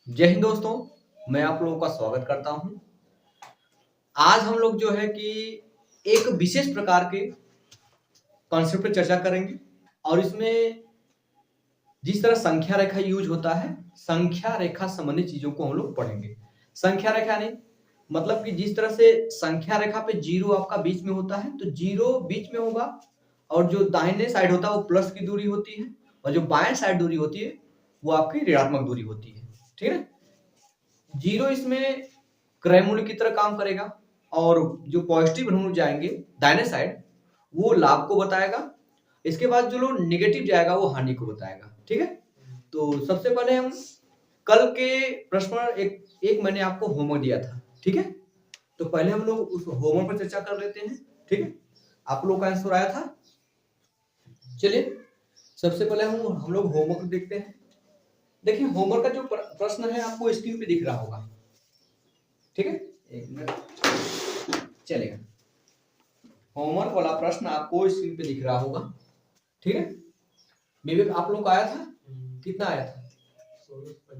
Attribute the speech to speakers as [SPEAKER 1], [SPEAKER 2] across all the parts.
[SPEAKER 1] जय हिंद दोस्तों, मैं आप लोगों का स्वागत करता हूं। आज हम लोग जो है कि एक विशेष प्रकार के कॉन्सेप्ट पर चर्चा करेंगे और इसमें जिस तरह संख्या रेखा यूज होता है, संख्या रेखा संबंधित चीजों को हम लोग पढ़ेंगे। संख्या रेखा नहीं मतलब कि जिस तरह से संख्या रेखा पे जीरो आपका बीच में होता है, तो जीरो बीच में होगा और जो दाहिने साइड होता है वो प्लस की दूरी होती है और जो बाएं साइड दूरी होती है वो आपकी ऋणात्मक दूरी होती है। ठीक है, जीरो इसमें क्रय मूल्य की तरह काम करेगा और जो पॉजिटिव ऋण जाएंगे दाहिने साइड वो लाभ को बताएगा। इसके बाद जो लोग निगेटिव जाएगा वो हानि को बताएगा। ठीक है, तो सबसे पहले हम कल के प्रश्न पर एक मैंने आपको होमवर्क दिया था। ठीक है, तो पहले हम लोग उस होमवर्क पर चर्चा कर लेते हैं। ठीक है, आप लोग का आंसर आया था। चलिए सबसे पहले हम लोग होमवर्क देखते हैं। देखिए होमवर्क का जो प्रश्न है आपको स्क्रीन पे दिख रहा होगा। ठीक है, एक मिनट चलेगा। होमवर्क वाला प्रश्न आपको स्क्रीन पे दिख रहा होगा। ठीक है, विवेक आप लोग का आया था, कितना आया था?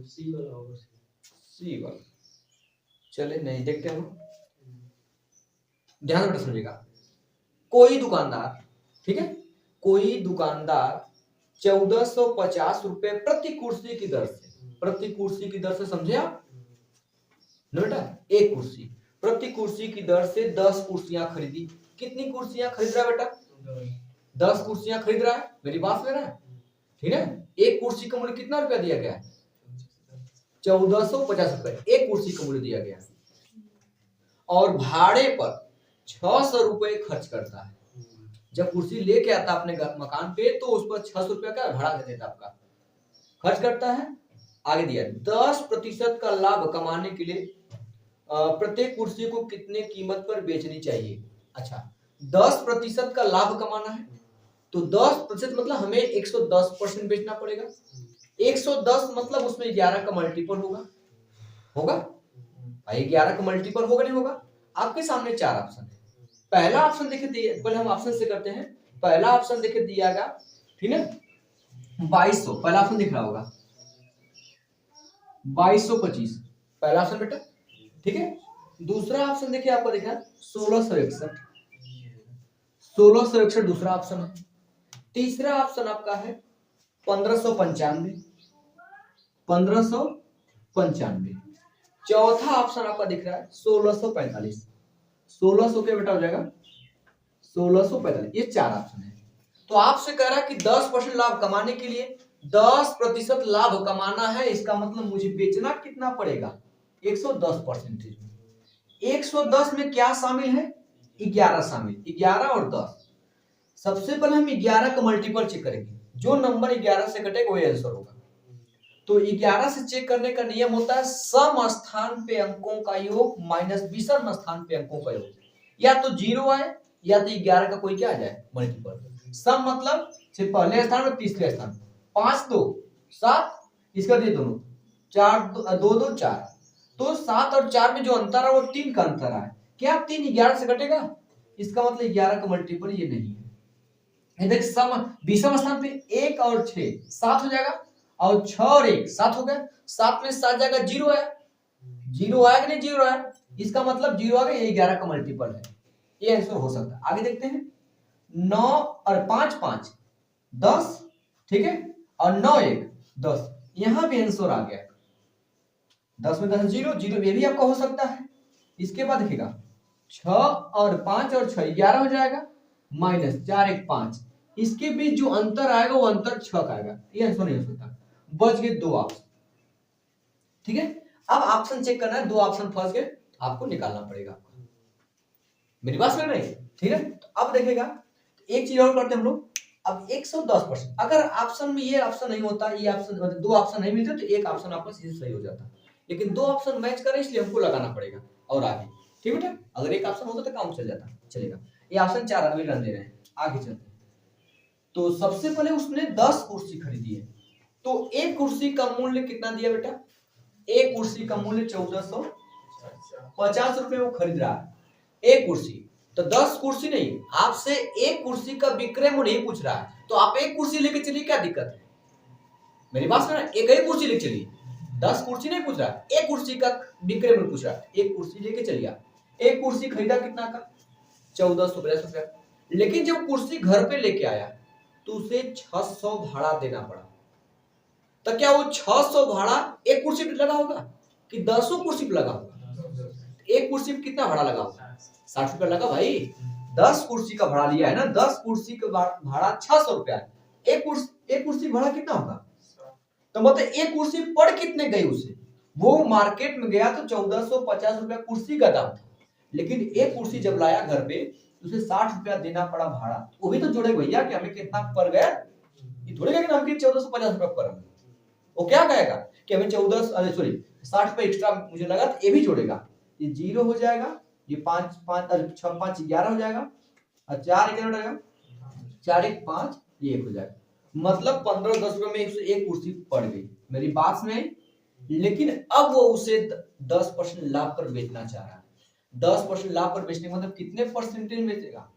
[SPEAKER 1] सी वाला। चले नहीं देखते हम, ध्यान से समझिएगा। कोई दुकानदार, ठीक है, कोई दुकानदार 1450 रुपए प्रति कुर्सी की दर से, समझे आप ना बेटा? एक कुर्सी प्रति कुर्सी की दर से 10 कुर्सियां खरीदी। कितनी कुर्सियां खरीद रहा है बेटा? 10 कुर्सियां खरीद रहा है। मेरी बात ले रहा है? ठीक है, एक कुर्सी का मूल्य कितना रुपया दिया गया है? 1450 रुपए एक कुर्सी का मूल्य दिया गया और भाड़े पर 600 रुपए खर्च करता है। जब कुर्सी लेके आता अपने मकान पे तो उस पर 600 रुपया का भाड़ा दे देता, आपका खर्च करता है। आगे दिया 10% का लाभ कमाने के लिए प्रत्येक कुर्सी को कितने कीमत पर बेचनी चाहिए? अच्छा, 10% का लाभ कमाना है तो 10% मतलब हमें 110% बेचना पड़ेगा। 110 मतलब उसमें 11 का मल्टीपल होगा भाई, 11 का मल्टीपल होगा नहीं होगा? आपके सामने 4 ऑप्शन है। पहला ऑप्शन देखिए, पहले हम ऑप्शन से करते हैं। पहला ऑप्शन देखिए दिया गया, ठीक है, 2200, पहला ऑप्शन दिख रहा होगा 2225 पहला ऑप्शन बेटा। ठीक है, दूसरा ऑप्शन देखिए आपको दिखा 1661 दूसरा ऑप्शन है। तीसरा ऑप्शन आपका है 1595। चौथा ऑप्शन आपका दिख रहा है 1645। 1600 क्या बेटा हो जाएगा? 1645। ये 4 ऑप्शन है। तो आपसे कह रहा है कि 10% लाभ कमाने के लिए 10% लाभ कमाना है, इसका मतलब मुझे बेचना कितना पड़ेगा? 110%। 110 में क्या शामिल है? 11 शामिल, 11 और 10। सबसे पहले हम 11 का मल्टीपल चेक करेंगे, जो नंबर 11 से कटेगा वही आंसर होगा। तो 11 से चेक करने का नियम होता है सम स्थान पे अंकों का योग माइनस विषम स्थान पे अंकों का योग। या तो 0 आए या तो 11 का कोई क्या आ जाए मल्टीपल। सम मतलब सिर्फ पहले स्थान और तीसरे स्थान। 5 2 7, इसका दिए दोनों 4 2 2 4, तो 7 और 4 में जो अंतर है वो 3 का अंतर है। क्या 3 11 से घटेगा? इसका मतलब 11 का मल्टीपल ये नहीं है। देख सम विषम स्थान पे 1 और 6 7 हो जाएगा और 6 और 1 7 हो गया। 7 में 7 जाएगा 0 है, 0 आया कि नहीं? 0 आया, इसका मतलब 0 आ गया, ये 11 का मल्टीपल है। ये आंसर हो सकता है। आगे देखते हैं 9 और 5 5 10, ठीक है, और 9 1 10, यहां भी आंसर आ गया। 10 में 10 0 0, ये भी आपका हो सकता है। इसके बाद देखिएगा 6 और 5 और 6 11 हो जाएगा, माइनस 4 1 5, इसके बीच जो अंतर आएगा वो अंतर 6 का आएगा। ये आंसर नहीं हो सकता। बच गए 2 ऑप्शन। ठीक है, अब ऑप्शन चेक करना है, 2 ऑप्शन फंस गए, आपको निकालना पड़ेगा। आपको मेरी बात सुन रही है? ठीक है, तो अब देखेगा एक चीज और करते हैं हम लोग। अब 110%, अगर ऑप्शन में ये ऑप्शन नहीं होता, ये ऑप्शन मतलब 2 ऑप्शन नहीं मिलते तो एक ऑप्शन आपका सीधे सही हो जाता, लेकिन 2 ऑप्शन मैच करे इसलिए हमको लगाना पड़ेगा और आगे। ठीक है बेटा, अगर एक ऑप्शन होता तो काम चल जाता। चलेगा, ये ऑप्शन 4 अभी रन दे रहे हैं। आगे चलते हैं। तो सबसे पहले उसने 10 कुर्सी खरीदी है, तो एक कुर्सी का मूल्य कितना दिया बेटा? एक कुर्सी का मूल्य 1450 रुपए वो खरीद रहा है, एक कुर्सी। तो 10 कुर्सी नहीं, आपसे एक कुर्सी का विक्रय मूल्य नहीं पूछ रहा है, तो आप एक कुर्सी लेके चलिए, क्या दिक्कत है? मेरी बात सुना, एक ही कुर्सी लेके चलिए। 10 कुर्सी नहीं पूछ रहा, एक कुर्सी का विक्रय मूल्य पूछ रहा है। एक कुर्सी लेके चलिए, एक कुर्सी खरीदा कितना का, 1450 रुपया। लेकिन जब कुर्सी घर पे लेके आया तो उसे 600 भाड़ा देना पड़ा। तो क्या वो 600 भाड़ा एक कुर्सी पे लगा होगा कि 10 कुर्सी पे लगा होगा? एक कुर्सी पे कितना भाड़ा लगा होगा? 60 रुपया लगा भाई। 10 कुर्सी का भाड़ा लिया है ना, 10 कुर्सी का भाड़ा 600 रुपया है। एक कुर्सी भाड़ा कितना होगा? तो मतलब एक कुर्सी पड़ कितने गई उसे? वो मार्केट में गया तो 1450 रुपया कुर्सी का दाम था, लेकिन एक कुर्सी जब लाया घर पे तो उसे 60 रुपया देना पड़ा भाड़ा। वो भी तो जोड़े भैया कि हमें कितना पड़ गया, ये थोड़ी कि हमके 1450 रुपया पड़ गया। वो क्या कहेगा कि हमें 60 रुपया एक्स्ट्रा मुझे लगा, तो ये भी जोड़ेगा। ये 0 हो जाएगा, ये 5 5 6 5 11 हो जाएगा, और 4 1 हो जाएगा, 4 1 5, ये 1 हो जाएगा। मतलब 15-10 रुपए में एक कुर्सी पड़ गई। मेरी बात में, लेकिन अब वो उसे 10% लाभ पर बेचना चाह रहा है। 10% लाभ पर बेचने मतलब कितने परसेंटेज में बेचेगा?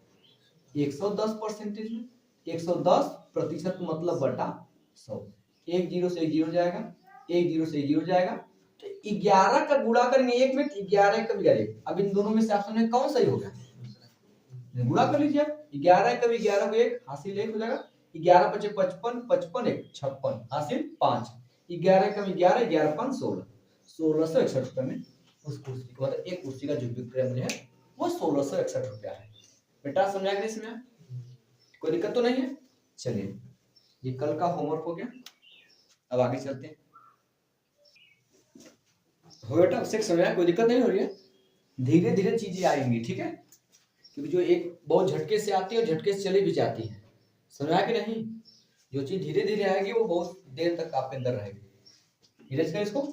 [SPEAKER 1] 110% में। 110% मतलब बटा 100। 1 0 से 1 0 जाएगा, 1 0 से 1 0 जाएगा, तो 11 का गुणा करेंगे 1 में, 11 का 11। अब इन दोनों में से ऑप्शन में कौन सही होगा? गुणा कर लीजिए। 11 का 11 को 1 हासिल 1 हो जाएगा। 11 बचे 55, 55 1 56 हासिल 5। 11 का 11, 11 5 16, 1661 रुपए में उस कुर्सी को, मतलब एक कुर्सी का जो विक्रय मूल्य है वो 1661 रुपया है। बेटा समझा गया इसमें? कोई दिक्कत तो नहीं है? चलिए, ये कल का होमवर्क हो गया। अब आगे चलते हैं। हो बेटा, उससे समझा, कोई दिक्कत नहीं हो रही है? धीरे धीरे चीजें आएंगी, ठीक है? क्योंकि जो एक बहुत झटके से आती है और झटके से चली भी जाती है। समझा कि नहीं? जो चीज धीरे धीरे आएगी वो बहुत देर तक आपके अंदर रहेगी। इरेज करें इसको।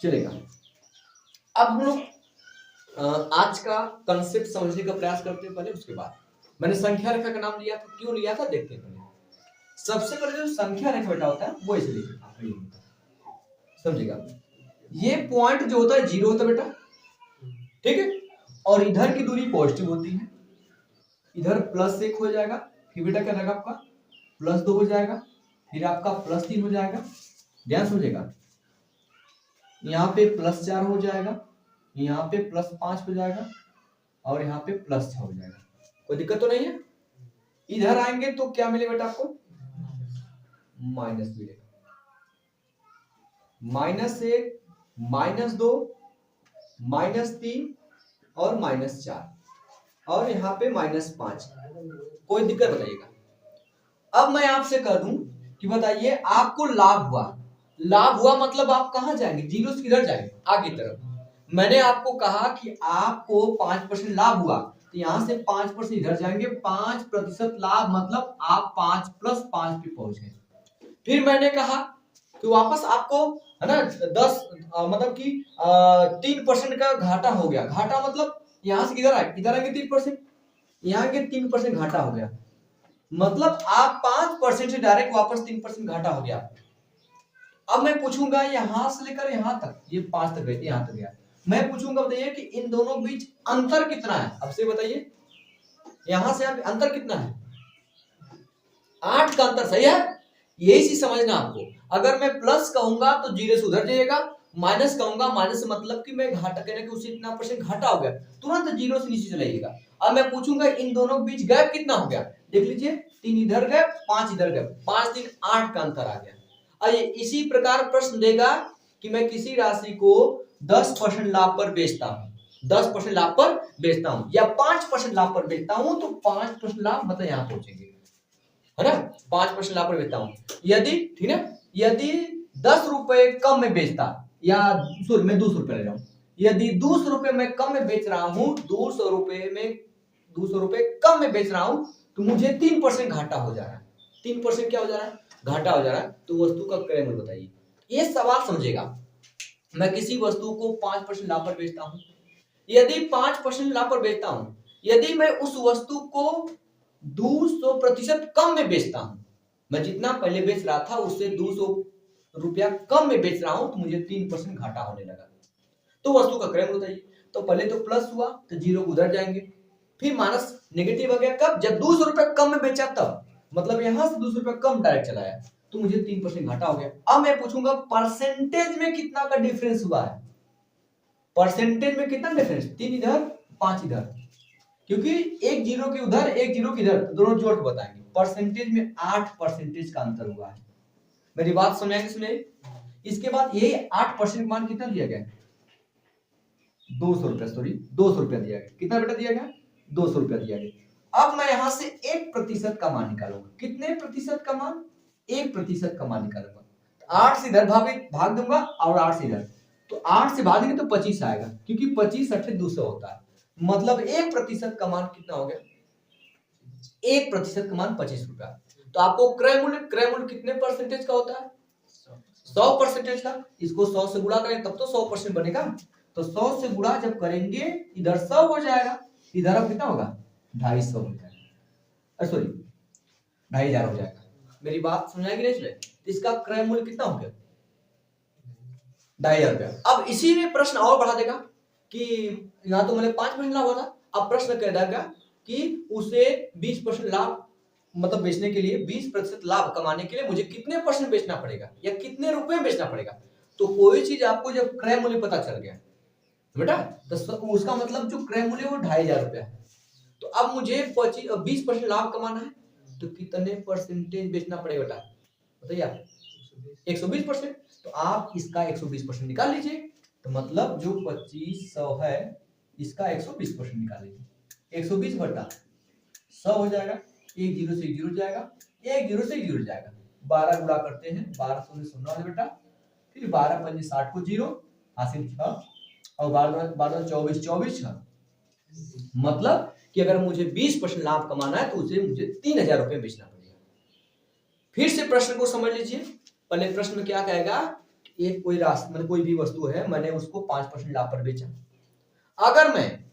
[SPEAKER 1] चलेगा। अब हम लोग आज का कंसेप्ट समझने का प्रयास करते हैं। पहले उसके बाद मैंने संख्या रेखा का नाम लिया था, क्यों लिया था देखते हैं। पहले सबसे पहले जो संख्या रेखा बेटा होता है वो इसलिए समझेगा, ये पॉइंट जो होता है 0 होता है बेटा, ठीक है? और इधर की दूरी पॉजिटिव होती है। इधर +1 हो जाएगा, फिर बेटा क्या रहेगा आपका +2 हो जाएगा, फिर आपका +3 हो जाएगा। ध्यान समझेगा, यहाँ पे +4 हो जाएगा, यहाँ पे +5 हो जाएगा, और यहाँ पे +6 हो जाएगा। कोई दिक्कत तो नहीं है? इधर आएंगे तो क्या मिलेगा बेटा आपको? माइनस मिलेगा। -1, -2, -3 और -4, और यहाँ पे -5। कोई दिक्कत बताइएगा। अब मैं आपसे कह दूं कि बताइए आपको लाभ हुआ। लाभ हुआ मतलब आप कहां जाएंगे? 0 से किधर जाएंगे? आगे तरफ। मैंने आपको कहा कि आपको 5% लाभ हुआ, तो यहां से 5% इधर जाएंगे। 5% लाभ मतलब आप 5 + 5 पे पहुंच गए। फिर मैंने कहा कि वापस आपको है ना 10 मतलब कि 3% का घाटा हो गया। घाटा मतलब यहां से किधर आए? इधर आएंगे 3%, यहाँ के 3% घाटा हो गया। मतलब आप 5% से डायरेक्ट वापस 3% घाटा हो गया। अब मैं पूछूंगा यहां से लेकर यहां तक, ये 5 तक गए, यहां तक गया। मैं पूछूंगा बताइए कि इन दोनों बीच अंतर कितना है? अब से बताइए, यहां से अंतर कितना है? 8 का अंतर, सही है? यही चीज समझना आपको। अगर मैं प्लस कहूंगा तो 0 से उधर जाइएगा, माइनस कहूंगा, माइनस मतलब कि मैं घाटा कहने के उसे इतना % घाटा हो गया, तुरंत 0 से नीचे चलाइएगा। अब मैं पूछूंगा इन दोनों बीच गैप कितना हो गया? देख लीजिए, 3 इधर गए, 5 इधर गए, 5 3 8 का अंतर आ गया। आइए इसी प्रकार प्रश्न देगा कि मैं किसी राशि को 10% लाभ पर बेचता हूं, 10% लाभ पर बेचता हूं, या 5% लाभ पर बेचता हूं, तो 5% लाभ मतलब यहां पहुंचेंगे, है ना? 5% लाभ पर बेचता हूं। यदि, ठीक है, यदि 10 रुपए कम में बेचता, या सॉरी मैं 200 रुपए ले रहा हूं, यदि 200 रुपए में कम में बेच रहा हूं, 200 रुपए कम में बेच रहा हूं, तो मुझे 3% घाटा हो जा रहा है। 3% क्या हो जा रहा है? घाटा हो जा रहा है। तो वस्तु का क्रय मूल्य बताइए। ये सवाल समझेगा। मैं किसी वस्तु को 5% लाभ पर बेचता हूं, यदि 5% लाभ पर बेचता हूं, यदि मैं उस वस्तु को 200% कम में बेचता हूं, मैं जितना पहले बेच रहा था उससे 200 रुपया कम में बेच रहा हूं, तो मुझे 3% घाटा होने लगा। तो वस्तु का क्रय मूल्य बताइए। तो पहले तो प्लस हुआ तो 0 उधर जाएंगे, फिर माइनस नेगेटिव आ गया कब, जब 200 रुपए कम में बेचा तब, मतलब यहां से 200 रुपए कम डायरेक्ट चलाया तो मुझे 3% घाटा हो गया। अब मैं पूछूंगा परसेंटेज में कितना का डिफरेंस हुआ है, परसेंटेज में कितना डिफरेंस, 3 इधर 5 इधर, क्योंकि एक जीरो की उधर एक जीरो की इधर, दोनों जोड़ के बताएंगे। परसेंटेज में 8% का अंतर हुआ है। मेरी बात समझ आई इसमें? इसके बाद ये 8% मान कितना दिया गया, 200 रुपया, सॉरी 200 रुपया दिया गया। कितना बेटा दिया गया, 200 रुपया दिया गया। अब मैं यहां से 1% का मान निकालूंगा। कितने प्रतिशत का मान, 1% का मान निकालूंगा। 8 से इधर भाग दूंगा और 8 से इधर, तो 8 से भागेंगे तो 25 आएगा, क्योंकि 25 8 200 होता है, मतलब 1% का मान कितना हो गया, 1% का मान 25 रुपया। तो आपको क्रय मूल्य कितने परसेंटेज का होता है, 100% का। इसको 100 से गुणा करें तब तो 100% बनेगा, तो 100 से गुणा जब करेंगे इधर 100 हो जाएगा, इधर अब कितना होगा, 250 हो जाएगा, सॉरी 2500 हो जाएगा। मेरी बात समझाएगी नहीं इसमें? इसका क्रय मूल्य कितना हो गया, 2500 रुपया। अब इसी में प्रश्न और बढ़ा देगा कि यहाँ तो मैंने 5% लाभ होता, अब प्रश्न कह देगा कि उसे 20% लाभ, मतलब बेचने के लिए 20% लाभ कमाने के लिए मुझे कितने % बेचना पड़ेगा या कितने रुपए में बेचना पड़ेगा। तो कोई चीज आपको जब क्रय मूल्य पता चल गया बेटा, तो उसका मतलब जो क्रय मूल्य वो 2500 रुपया है। तो अब मुझे 20% लाभ कमाना है, तो कितने परसेंटेज बेचना पड़ेगा बेटा, बताइए आप, 120%। तो आप इसका 120% निकाल लीजिए, तो मतलब जो 2500 है इसका 120% निकाल लीजिए, 120 बटा 100 हो जाएगा, एक जीरो से एक जीरो जाएगा, एक जीरो से एक जीरो जाएगा, 12 गुणा करते हैं, 12 शून्य शून्य है बेटा, फिर 12 पंजे 60 को जीरो, हासिल 6 और 12 24 24 6, मतलब कि अगर मुझे 20% लाभ कमाना है तो उसे मुझे 3000 रुपए बेचना पड़ेगा। फिर से प्रश्न को समझ लीजिए। पहले प्रश्न में क्या कहेगा, एक कोई राशि मतलब कोई भी वस्तु है, मैंने उसको 5% लाभ पर बेचा, अगर मैं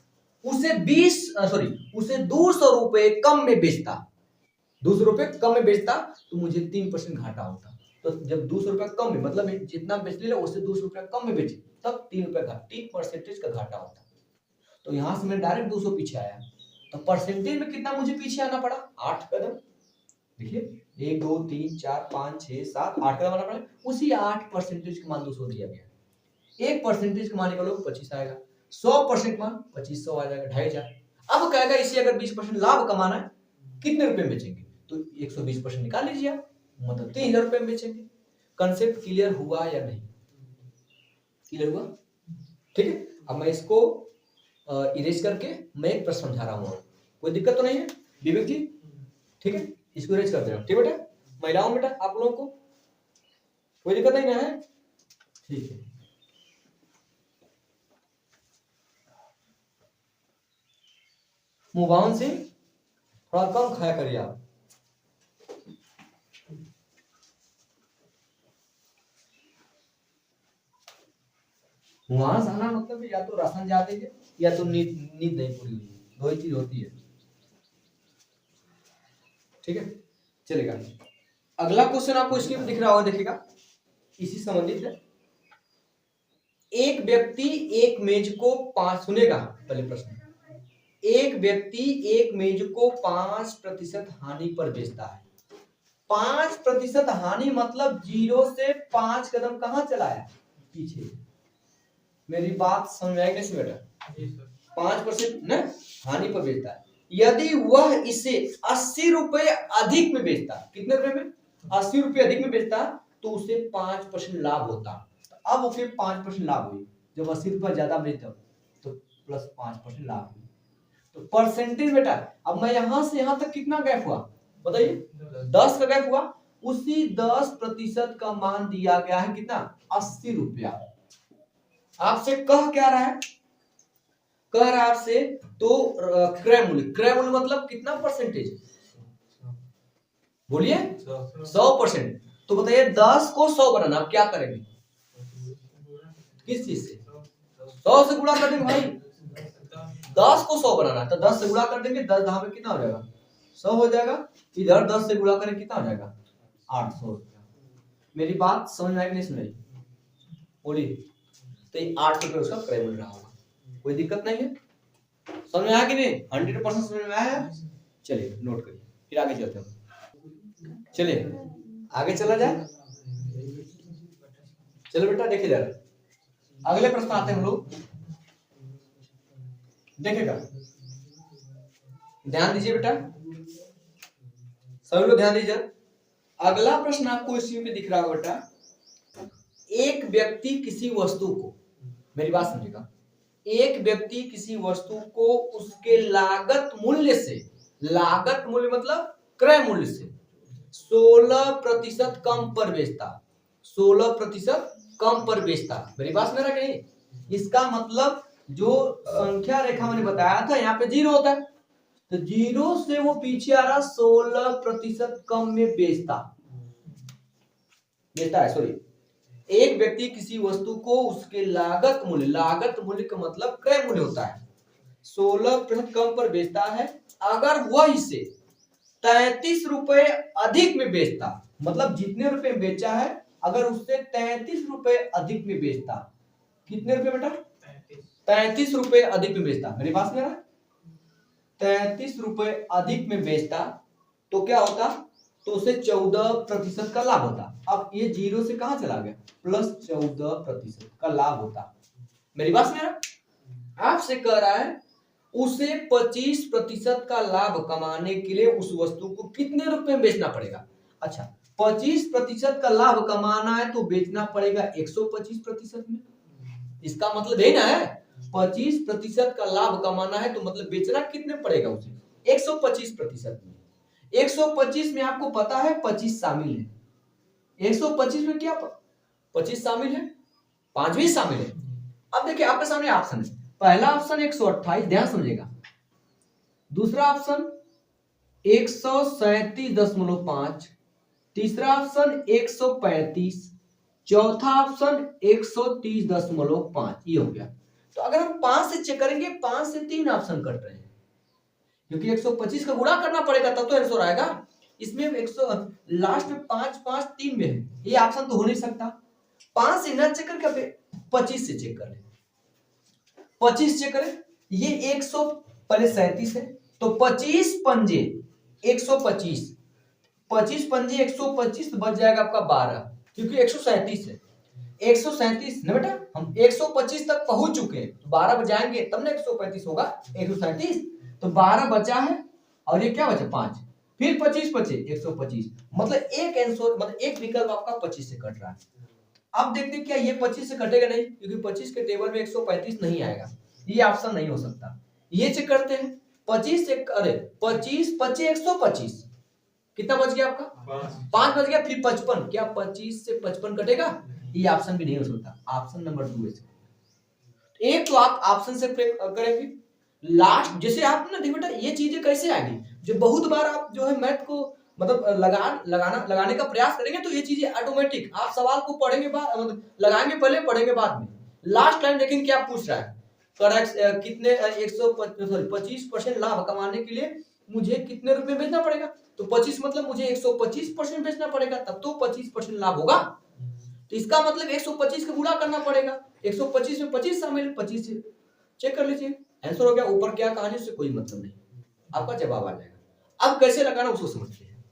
[SPEAKER 1] उसे 200 रुपए कम में बेचता, 200 रुपए कम में बेचता तो मुझे 3% घाटा होता। तो जब 200 रुपए कम में, मतलब जितना बेच लिया उससे 200 रुपए कम में बेचे तब 3% का घाटा होता। तो यहां से मैं डायरेक्ट 200 पीछे आया, तो परसेंटेज में कितना मुझे पीछे आना पड़ा, 8 कदम। देखिए 1 2 3 4 5 6 7 8 कदम आना पड़ा, उसी 8% का मान 200 दिया गया। 1% का मान निकालो 25 आएगा, 100% मान 2500 आ जाएगा, 2500। अब कहेगा इसे अगर 20% लाभ कमाना है कितने रुपए में बेचेंगे, तो 120% निकाल लीजिए आप, मतलब 3000 रुपए में बेचेंगे। कंसेप्ट क्लियर हुआ या नहीं, क्लियर हुआ? ठीक है, अब मैं इसको इरेज करके मैं एक प्रश्न समझा रहा हूँ, कोई दिक्कत तो नहीं है विवेक जी? ठीक है, इसको इरेज कर दे रहा हूँ, ठीक बेटा, महिलाओं बेटा आप लोगों को कोई दिक्कत नहीं ना है? ठीक है, मोबाइल से थोड़ा कम खाया करिए आप। वहां से आना मतलब या तो राशन ज्यादा है या तो नींद नहीं पूरी हुई है, दो ही चीज होती है। ठीक है, चलेगा। अगला क्वेश्चन आपको स्क्रीन में दिख रहा होगा, देखिएगा, इसी संबंधित है। एक व्यक्ति एक मेज को 5, सुनेगा पहले प्रश्न, एक व्यक्ति एक मेज को 5% हानि पर बेचता है। 5% हानि मतलब 0 से 5 कदम कहां चलाया, पीछे। मेरी बात समझ आएगी नहीं बेटा? 5% न हानि पर बेचता है। यदि वह इसे 80 रुपए अधिक में बेचता, कितने रुपए में, 80 रुपए अधिक में बेचता, तो उसे 5% लाभ होता। अब उसे 5% लाभ हुई, जब 80 रुपए ज्यादा बेचता तो प्लस 5% लाभ हुई। तो परसेंटेज बेटा, अब मैं यहां से यहां तक कितना गैप हुआ बताइए, 10 का गैप हुआ, उसी 10% का मान दिया गया है कितना, 80 रुपया। आपसे कह क्या रहा है, कह रहा है आपसे तो क्रय मूल्य मतलब कितना परसेंटेज, बोलिए 100%। तो बताइए 10 को 100 बनाना, आप क्या करेंगे, किस चीज से, 100 से गुणा कर देंगे भाई, 10 को 100 बनाना है तो 10 से गुणा कर देंगे, 10 दहा में कितना हो जाएगा, 100 हो जाएगा। इधर 10 से गुणा करें कितना हो जाएगा, 800 रुपया। मेरी बात समझ में आएगी नहीं समझ, बोलिए। तो 800 रुपये उसका क्रय मूल्य रहा होगा, कोई दिक्कत नहीं है? समझ में आया कि नहीं? 100% समझ में आया? चलिए नोट करिए, फिर आगे चलते हैं। चलिए आगे चला जाए। चलो बेटा देखिए जरा अगले प्रश्न आते हैं हम लोग, देखिएगा ध्यान दीजिए बेटा, सभी लोग ध्यान दीजिए। अगला प्रश्न आपको इसी में दिख रहा होगा बेटा। एक व्यक्ति किसी वस्तु को, मेरी बात समझिएगा, एक व्यक्ति किसी वस्तु को उसके लागत मूल्य से, लागत मूल्य मतलब क्रय मूल्य से 16% कम पर बेचता, 16% कम पर बेचता। मेरी बात समझ रहा है कहीं? इसका मतलब जो संख्या रेखा मैंने बताया था यहाँ पे जीरो होता है, तो जीरो से वो पीछे आ रहा 16% कम में बेचता है, सॉरी। एक व्यक्ति किसी वस्तु को उसके लागत मूल्य, लागत मूल्य का मतलब क्रय मूल्य होता है, 16% कम पर बेचता है अगर वह इसे 33 रुपए अधिक में बेचता, मतलब जितने रुपए बेचा है अगर उससे 33 रुपए अधिक में बेचता। कितने रुपए बेटा? 33 रुपए अधिक में बेचता। मेरी बात समझ रहा है? 33 रुपए अधिक में बेचता तो क्या होता? तो उसे 14% का लाभ होता। अब ये जीरो से कहां चला गया? प्लस 14% का लाभ होता। मेरी बात समझ रहा है? आपसे कह रहा है उसे 25% का लाभ कमाने के लिए उस वस्तु को कितने रुपए में बेचना पड़ेगा? अच्छा, 25% का लाभ कमाना है तो बेचना पड़ेगा 125% में। इसका मतलब है ना है 25% का लाभ कमाना है तो मतलब बेचना कितने पड़ेगा उसे? 125% में। 125 में आपको पता है 25 शामिल है। 125 में क्या 25 शामिल है? 5 भी शामिल है। अब देखिए आपके सामने ऑप्शन है, पहला ऑप्शन 128, ध्यान समझिएगा। दूसरा ऑप्शन 137.5, तीसरा ऑप्शन 135, चौथा ऑप्शन 130.5। ये हो गया। तो अगर हम 5 से चेक करेंगे, 5 से 3 ऑप्शन कट रहे हैं क्योंकि 125 का गुणा करना पड़ेगा तब तो आंसर आएगा। इसमें 100 लास्ट में 5 5 3 में है, ये ऑप्शन तो हो नहीं सकता। 5 से न चेक करके 25 से चेक कर ले, 25 चेक करें, ये 100 पहले 37 है तो 25 पंजे 125, 25 पंजे 125 तो बच जाएगा आपका 12 क्योंकि 137 है। 137 ना बेटा, हम 125 तक पहुंच चुके हैं, 12 बजाएंगे तब ना 135 होगा। 137 तो 12 बचा है और ये क्या बचा 5, फिर 25 बचे 125, मतलब एक आंसर, मतलब एक विकल्प आपका 25 से कट रहा है। अब देखते क्या ये 25 से कटेगा नहीं क्योंकि 25 के टेबल में 135 नहीं आएगा, ये ऑप्शन नहीं हो सकता। ये चेक करते हैं 25 से, अरे 25 पचे 125, कितना बच गया आपका 5 बच गया, फिर 55, क्या 25 से 55 कटेगा? ये ऑप्शन भी नहीं हो सकता, ऑप्शन नंबर 2 है। एक तो आप ऑप्शन से करेंगे लास्ट, जैसे आप ना देखो बेटा ये चीजें कैसे आएंगी, जो बहुत बार आप जो है मैथ को मतलब लगाने का प्रयास करेंगे तो ये चीजें ऑटोमेटिक, आप सवाल को पढ़ेंगे बाद, मतलब लगाएंगे पहले पढ़ेंगे बाद में, लास्ट टाइम देखेंगे क्या पूछ रहा है। करेक्ट कितने 25% लाभ कमाने के लिए मुझे कितने रुपए बेचना पड़ेगा? तो 25 मतलब मुझे 125% बेचना पड़ेगा तब तो 25% लाभ होगा। तो इसका मतलब 125 का गुणा करना पड़ेगा, 125 में 25 शामिल, 25 चेक कर लीजिए, आंसर हो गया। ऊपर क्या कहानी से कोई मतलब नहीं, आपका जवाब आ जाएगा। अब कैसे लगाना उसको समझते हैं।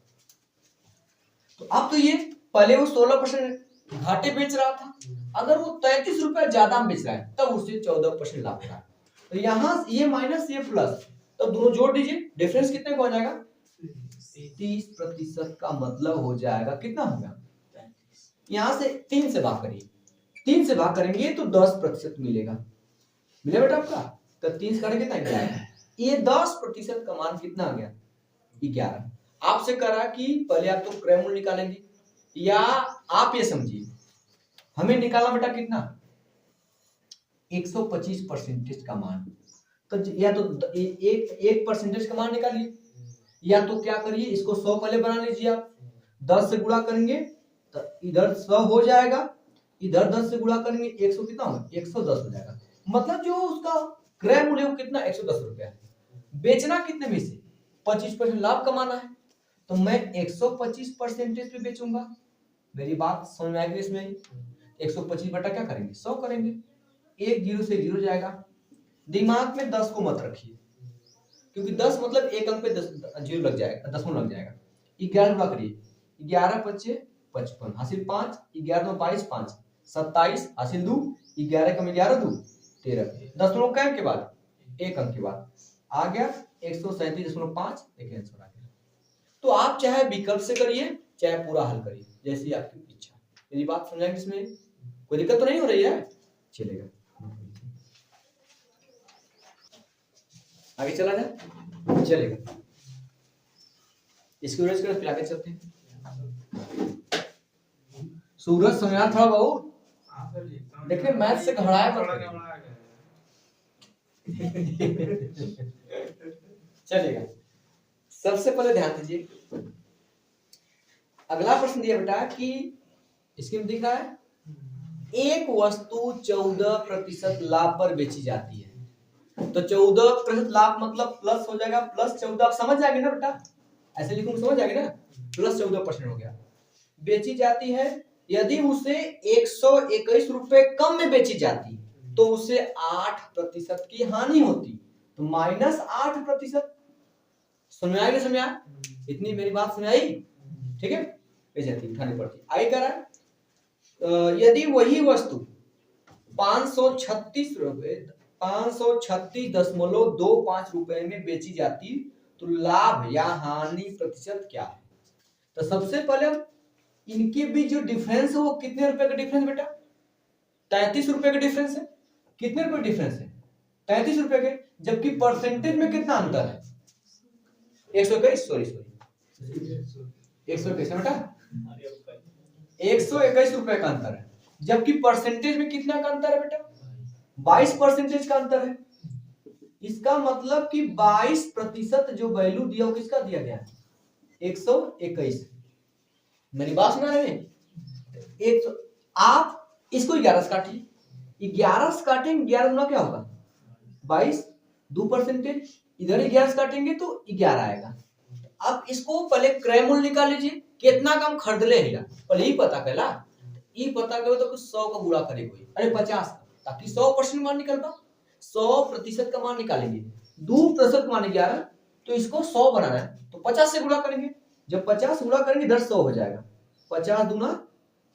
[SPEAKER 1] तो अब तो ये पहले वो 16% घाटे बेच रहा था, अगर वो 33 रुपए ज्यादा में बेच रहा है तब उसे 14% लाभ हो रहा है। तो यहां ये माइनस ये प्लस, तो दोनों जोड़ दीजिए, डिफरेंस कितने का हो जाएगा? 30% का मतलब हो जाएगा कितना होगा? यहां से 3 से भाग करिए, 3 से भाग करेंगे तो 10% मिलेगा, मिले बेटा आपका। तो 3 से करेंगे कितना 11, ये 10% का मान कितना आ गया? 11। आपसे करा कि पहले आप तो क्रय मूल्य निकालेंगे, या आप ये समझिए हमें निकालना बेटा कितना 125% का मान, तो या तो एक परसेंटेज का मान निकालिए, या तो क्या करिए इसको 100 पहले बना लीजिए आप, 10 से गुणा करेंगे तो इधर 100 हो जाएगा, इधर 10 से गुणा करेंगे 100 कितना होगा 110 हो जाएगा। मतलब जो उसका क्रय मूल्य वो कितना 110 रुपया है, बेचना कितने में से 25% लाभ कमाना है, तो मैं 125% पे बेचूंगा। मेरी बात समझ में आएगी इसमें? 125 बटा क्या करेंगे 100 करेंगे, एक जीरो से जीरो जाएगा, दिमाग में 10 को मत रखिए, क्योंकि 10 मतलब एक अंक पे 10 जीरो लग जाएगा, दशमलव लग जाएगा। 11 गुणा करिए, 11 पच्चे 55 हासिल 5, 11 दो 22 5 27 हासिल 2, 11 कम 11 2 13, दशमलव के अंक के बाद एक अंक के बाद आ गया 137.5, देखिए आंसर आ गया। तो आप चाहे विकल्प से करिए चाहे पूरा हल करिए, जैसी आपकी इच्छा। मेरी बात समझाएंगे, इसमें कोई दिक्कत तो नहीं हो रही है? चलेगा, आगे चला जाए, चलेगा। इसकी वजह से फिर आगे चलते हैं। सूरज समझा था बहुत, देखिए मैथ से घबराया मत। चलेगा, सबसे पहले ध्यान दीजिए, अगला प्रश्न दिया बेटा कि इसके में दिख रहा है एक वस्तु 14% लाभ पर बेची जाती है। तो 14% लाभ मतलब प्लस हो जाएगा, प्लस 14, आप समझ जाएंगे ना बेटा, ऐसे लिखूंगा समझ जाएंगे ना, प्लस 14% हो गया। बेची जाती है, यदि उसे 121 रुपए कम में बेची जाती तो उसे 8% की हानि होती, तो -8%। समझ आएगा? समझ आया? इतनी मेरी बात समझ आई? ठीक है, बेचती उठानी पड़ती। आगे कह रहा है यदि वही वस्तु 536 रुपए 536.25 रुपए में बेची जाती तो लाभ या हानि प्रतिशत क्या है? तो सबसे पहले इनके बीच जो डिफरेंस है वो कितने रुपए का डिफरेंस बेटा? 33 रुपए का डिफरेंस है। कितने रुपए डिफरेंस है? 33 रुपए के, जबकि परसेंटेज में कितना अंतर है? 121, सॉरी 121 बेटा, 121 रुपए का अंतर है, जबकि परसेंटेज में कितना का अंतर है बेटा? 22% का अंतर है। इसका मतलब कि 22% जो वैल्यू दिया वो किसका दिया गया है? 121। मेरी बात सुना रहे हैं? आप इसको 11 से काटिए, 11 से काटेंगे 11 गुना क्या होगा? 22, 2%, इधर 11 से काटेंगे तो 11 आएगा। अब इसको पहले क्रय मूल्य निकाल लीजिए, कितना कम खरीद ले, पहले ही पता कैला, ये पता करो तो कुछ 100 का गुणा करे कोई, अरे 50, ताकि 100% मान निकल पा, 100% का मान निकालेंगे, 2% मान 11, तो इसको 100 बनाना है तो 50 से गुणा करेंगे, जब 50 गुणा करेंगे इधर 100 हो जाएगा, 50 दूना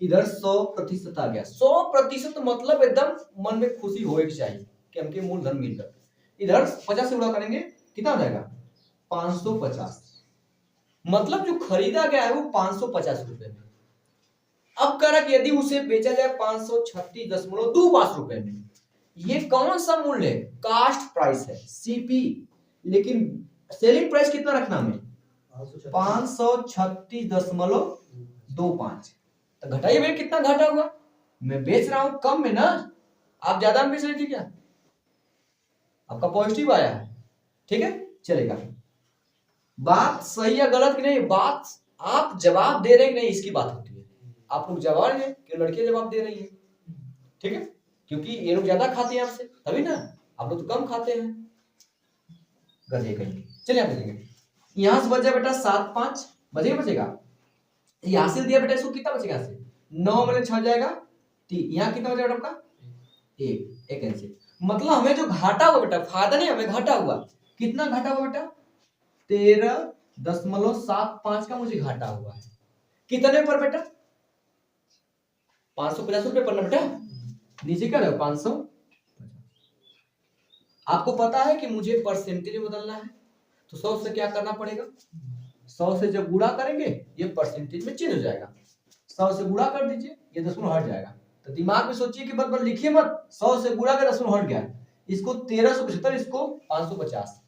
[SPEAKER 1] इधर 100% आ गया। 100% मतलब एकदम मन में खुशी होए चाहिए कि हमके मूलधन मिल गया। इधर 50 से गुणा करेंगे कितना हो जाएगा? 550, मतलब जो खरीदा गया है वो 550 रुपए में। अब कह रहा कि यदि उसे बेचा जाए 536.25 रुपए में, ये कौन सा मूल्य है? कास्ट प्राइस है, सीपी, लेकिन सेलिंग प्राइस कितना रखना हमें? 536.25। तो घटाइए भाई, कितना घाटा हुआ? मैं बेच रहा हूं कम में ना, आप ज्यादा में बेच रहे थे क्या? आपका पॉजिटिव आया है, ठीक है, चलेगा। बात सही या गलत की नहीं, बात आप जवाब दे रहे हैं कि नहीं इसकी बात होती है। आप लोग जवाब रहे हैं कि लड़के जवाब दे रही है, ठीक है, क्योंकि ये लोग ज्यादा खाते हैं आपसे, तभी ना, आप लोग तो कम खाते हैं, गधे कहीं। चलिए आप देखेंगे, यहां से बचा बेटा 7 5 बचेगा, यहां से दिया बेटा, इसको कितना बचेगा? यहाँ से 9 में 6 जाएगा 3, यहाँ कितना बचेगा आपका? 1 ऐसे, मतलब हमें जो घाटा हुआ बेटा, फायदा नहीं, हमें घाटा हुआ। कितना घाटा हुआ बेटा? 13.75 का मुझे घाटा हुआ है। कितने पर बेटा? 550 रुपए पर ना बेटा, नीचे क्या रहा? 500। आपको पता है कि मुझे परसेंटेज में बदलना है, तो 100 से क्या करना पड़ेगा? 100 से जब गुणा करेंगे ये परसेंटेज में चेंज हो जाएगा, 100 से गुणा कर दीजिए, ये दशमलव हट जाएगा। तो दिमाग में सोचिए कि बस लिखिए मत, 100 से गुणा कर दशमलव हट गया, इसको 1375, इसको 550,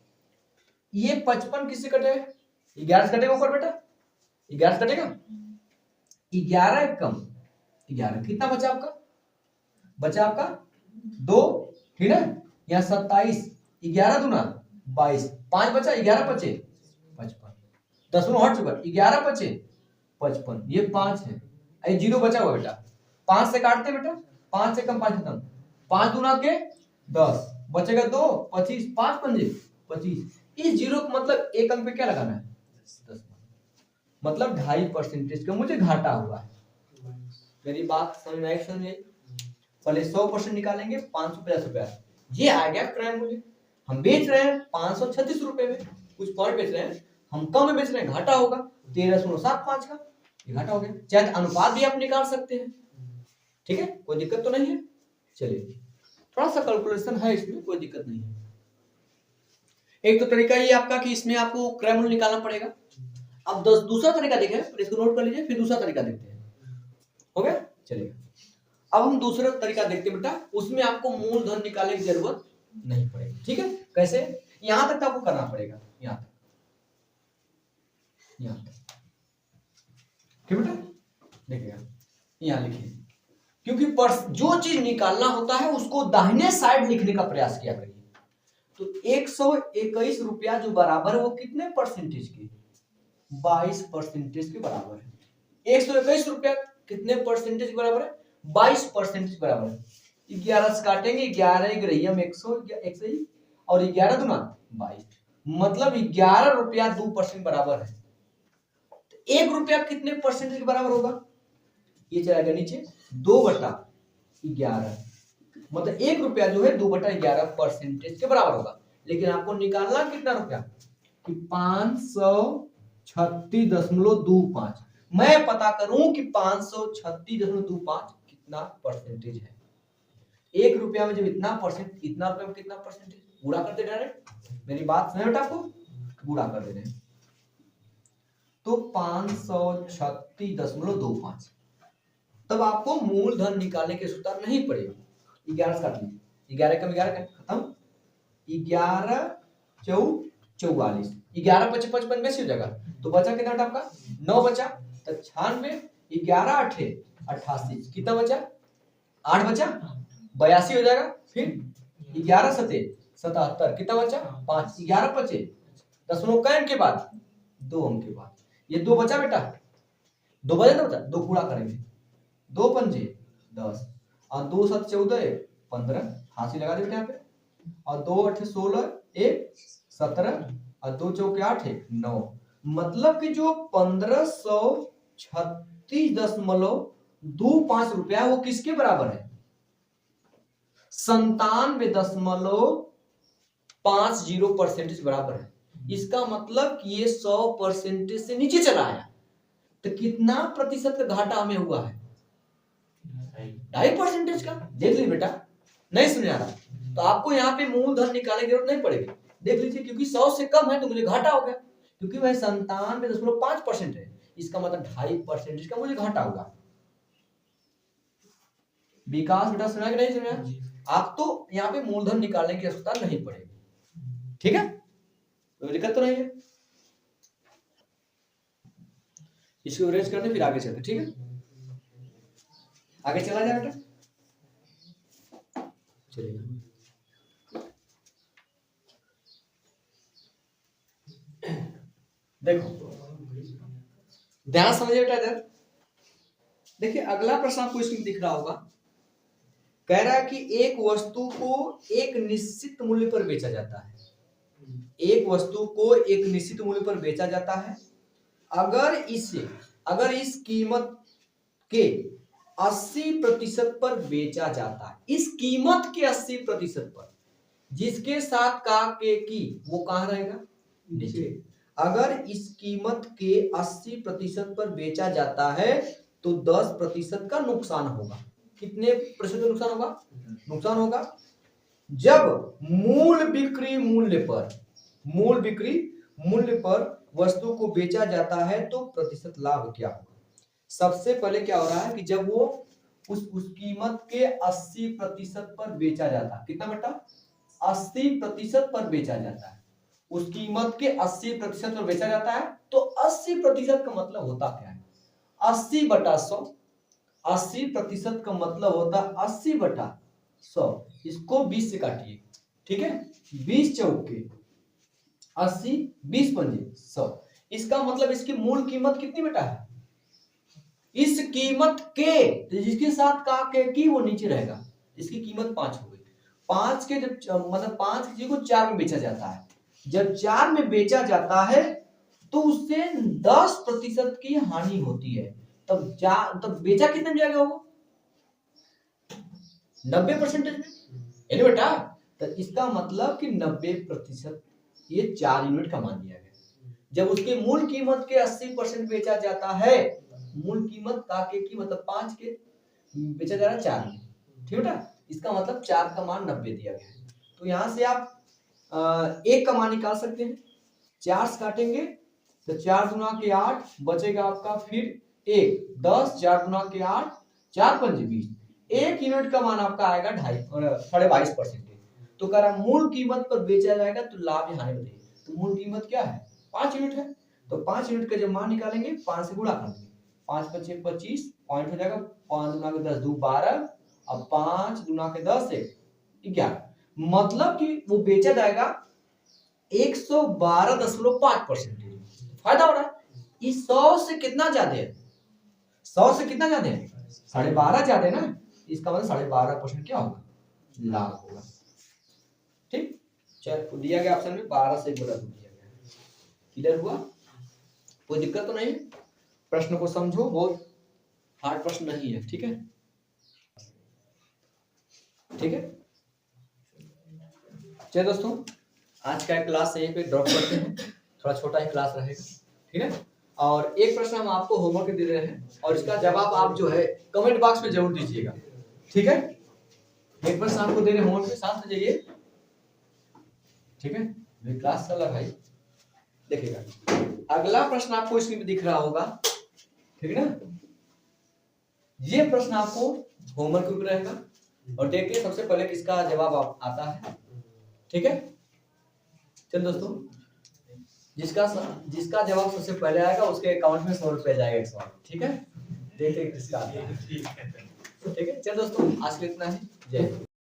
[SPEAKER 1] ये 55 किससे कटेगा? 11 से कटेगा ऊपर बेटा, 11 से कटेगा, 11 कम 11, कितना बचा आपका? बचा आपका 2, ठीक है, यहाँ 27, 11 दूना 22, 5 बचा, 11 बचे 55, दशमलव हट चुका, 11 बचे 55, ये 5 है, ये 0 बचा हुआ बेटा, 5 से काटते बेटा, 5 से कम 5 खत्म, 5 दूना के 10, बचेगा 2, 25, 5 पंजे 25, इस 0 का मतलब एक अंक पे क्या लगाना है? 10, मतलब 2.5% का मुझे घाटा हुआ है। मेरी बात समझ में आई? पहले 100% निकालेंगे 550 रुपया, ये आ गया क्रय मूल्य। हम बेच रहे हैं 536 रुपए में, कुछ और बेच रहे हैं, हम कम में बेच रहे हैं, घाटा होगा 13.75 का, ये घाटा हो गया। चाहे अनुपात भी आप निकाल सकते हैं, ठीक है, कोई दिक्कत तो नहीं है। चलिए थोड़ा सा कैलकुलेशन है इसमें, कोई दिक्कत नहीं है। एक तो तरीका ये आपका कि इसमें आपको क्रय मूल्य निकालना पड़ेगा। अब दूसरा तरीका देखें, इसको नोट कर लीजिए, फिर दूसरा तरीका देखते हैं। हो गया, चलिए अब हम दूसरा तरीका देखते हैं बेटा, उसमें आपको मूलधन निकालने की जरूरत नहीं पड़ेगी। ठीक है, कैसे? यहां तक तो आपको करना पड़ेगा, यहां तक, यहां तक, ठीक बेटा, देखिएगा यहां लिखिए, क्योंकि जो चीज निकालना होता है उसको दाहिने साइड लिखने का प्रयास किया करिए। तो 121 रुपया जो बराबर है वो कितने परसेंटेज के? 22% के बराबर है। 121 रुपया कितने परसेंटेज के बराबर है? 22% बराबर है। 11 से काटेंगे, 11 ग्रहियम 100 और 11 दूना 22, मतलब 11 रुपया 2% बराबर है। तो 1 रुपया कितने परसेंटेज के बराबर होगा? ये चला गया नीचे, 2/11, मतलब 1 रुपया जो है 2/11% के बराबर होगा। लेकिन आपको निकालना कितना रुपया कि 536.25। मैं पता करूं कि 536.25 कितना परसेंटेज है। 1 रुपया में जब इतना परसेंट, इतना रुपया में कितना परसेंटेज, गुणा करते डायरेक्ट, मेरी बात सुने बेटा, आपको गुणा कर दे रहे हैं। तो 536.25, तब आपको मूलधन निकालने की सूत्र नहीं पड़ेगी। 11 से काट लीजिए, 11 कम 11 खत्म, 11 4 44, 11 5 55 में से हो जाएगा, तो बचा कितना बेटा आपका? 9 बचा, तो 96, 11 8 88, कितना बचा? 8 बचा, 82 हो जाएगा। फिर 11 7 77, कितना बचा? 5, 11 5 दशमलव कै अंक के बाद? 2 अंक के बाद। ये 2 बचा बेटा, 2 बचा ना बचा, 2 पूरा करेंगे, 2 पंजे 10 और 2 7 14 15, फांसी लगा दे बेटा यहाँ पे, और 2 8 16 1 17 और 2 चौके 8 9, मतलब कि जो 1536.25 रुपया वो किसके बराबर है? 97.50% बराबर है। इसका मतलब कि ये 100% से नीचे चला आया, तो कितना प्रतिशत का घाटा हमें हुआ है? 2.5% का। देख लीजिए बेटा, नहीं समझ आ रहा तो आपको यहाँ पे मूलधन निकालने की जरूरत नहीं पड़ेगी, देख लीजिए, क्योंकि 100 से कम है तो मुझे घाटा हो गया, क्योंकि वह 97.5% है, इसका मतलब 2.5% का मुझे घाटा होगा। विकास बेटा सुना कि नहीं सुना? आप तो यहाँ पे मूलधन निकालने की आवश्यकता नहीं पड़ेगी, ठीक है, कोई दिक्कत तो नहीं है। इसको अरेंज करते फिर आगे चलते, ठीक है, आगे चला जाए बेटा, चलिए देखो, ध्यान समझिए बेटा इधर। देखिए अगला प्रश्न आपको इसमें दिख रहा होगा, कह रहा है कि एक वस्तु को एक निश्चित मूल्य पर बेचा जाता है, एक वस्तु को एक निश्चित मूल्य पर बेचा जाता है, अगर इस कीमत के 80% पर बेचा जाता है, इस कीमत के 80% पर, जिसके साथ का के की वो कहां रहेगा? नीचे। अगर इस कीमत के 80% पर बेचा जाता है तो 10% का नुकसान होगा। कितने प्रतिशत का नुकसान होगा? नुकसान होगा जब मूल बिक्री मूल्य पर वस्तु को बेचा जाता है तो प्रतिशत लाभ क्या होगा? सबसे पहले क्या हो रहा है कि जब वो उस कीमत के 80% पर बेचा जाता है, कितना बेटा? 80% पर बेचा जाता है, उस कीमत के 80% पर बेचा जाता है, तो 80% का मतलब होता क्या है? 80/100, 80% का मतलब होता है 80/100, इसको 20 से काटिए, ठीक है, 20 चौके 80, 20 पंजे 100, इसका मतलब इसकी मूल कीमत कितनी बेटा है? इस कीमत के, जिसके साथ का के की वो नीचे रहेगा, इसकी कीमत 5 हो गई। 5 के जब मतलब 5 की चीज को 4 में बेचा जाता है, जब 4 में बेचा जाता है तो उससे 10% की हानि होती है, तब बेचा कितने में जाएगा वो? 90% में, यानी बेटा तो इसका मतलब कि 90% ये 4 यूनिट का मान दिया गया। जब उसके मूल कीमत के 80% बेचा जाता है, मूल कीमत का के मतलब 5 के बेचा जा रहा है 4 में, ठीक है ना। इसका मतलब 4 का मान 90 दिया गया है। तो यहाँ से आप 1 का मान निकाल सकते हैं। 4 से काटेंगे तो 4 गुना के 8 बचेगा आपका, फिर 1 10, 4 गुना के 8 4 पंजे 20, 1 यूनिट का मान आपका आएगा 22.5%। तो कह रहा मूल कीमत पर बेचा जाएगा तो लाभ यहाँ बताइए। तो मूल कीमत क्या है, 5 यूनिट है। तो 5 यूनिट का जब मान निकालेंगे 5 से गुणा कर देंगे, 5 पचे 25 पॉइंट हो जाएगा, 5 गुना के 10 2 12, अब 5 गुना के 10 11, मतलब कि वो बेचा जाएगा 112.5%। फायदा हो रहा है। इस 100 से कितना ज्यादा है, 100 से कितना ज्यादा है, 12.5 ज्यादा है ना। इसका मतलब 12.5% क्या होगा, लाभ होगा। ठीक, चल दिया गया ऑप्शन में 12 से गुणा दिया गया। क्लियर हुआ, कोई दिक्कत तो नहीं। प्रश्न को समझो, बहुत हार्ड प्रश्न नहीं है। ठीक है, ठीक है। चलिए दोस्तों, आज का क्लास यहीं पे ड्रॉप करते हैं, थोड़ा छोटा ही क्लास रहेगा। ठीक है, और एक प्रश्न हम आपको होमवर्क दे रहे हैं और इसका जवाब आप जो है कमेंट बॉक्स में जरूर दीजिएगा। ठीक है, एक प्रश्न आपको दे रहे होमवर्क में, साथ में जाइए। ठीक है, ये क्लास चल रहा भाई, देखिएगा अगला प्रश्न आपको इसमें भी दिख रहा होगा। ठीक है ना, ये प्रश्न आपको होमवर्क में रहेगा और देखिए सबसे पहले किसका जवाब आता है। ठीक है, चल दोस्तों, जिसका जवाब सबसे पहले आएगा उसके अकाउंट में 100 रुपया जाएगा, 100। ठीक है, देखिए किसका आता है। ठीक है, चल दोस्तों, आज के इतना ही। जय हिंद।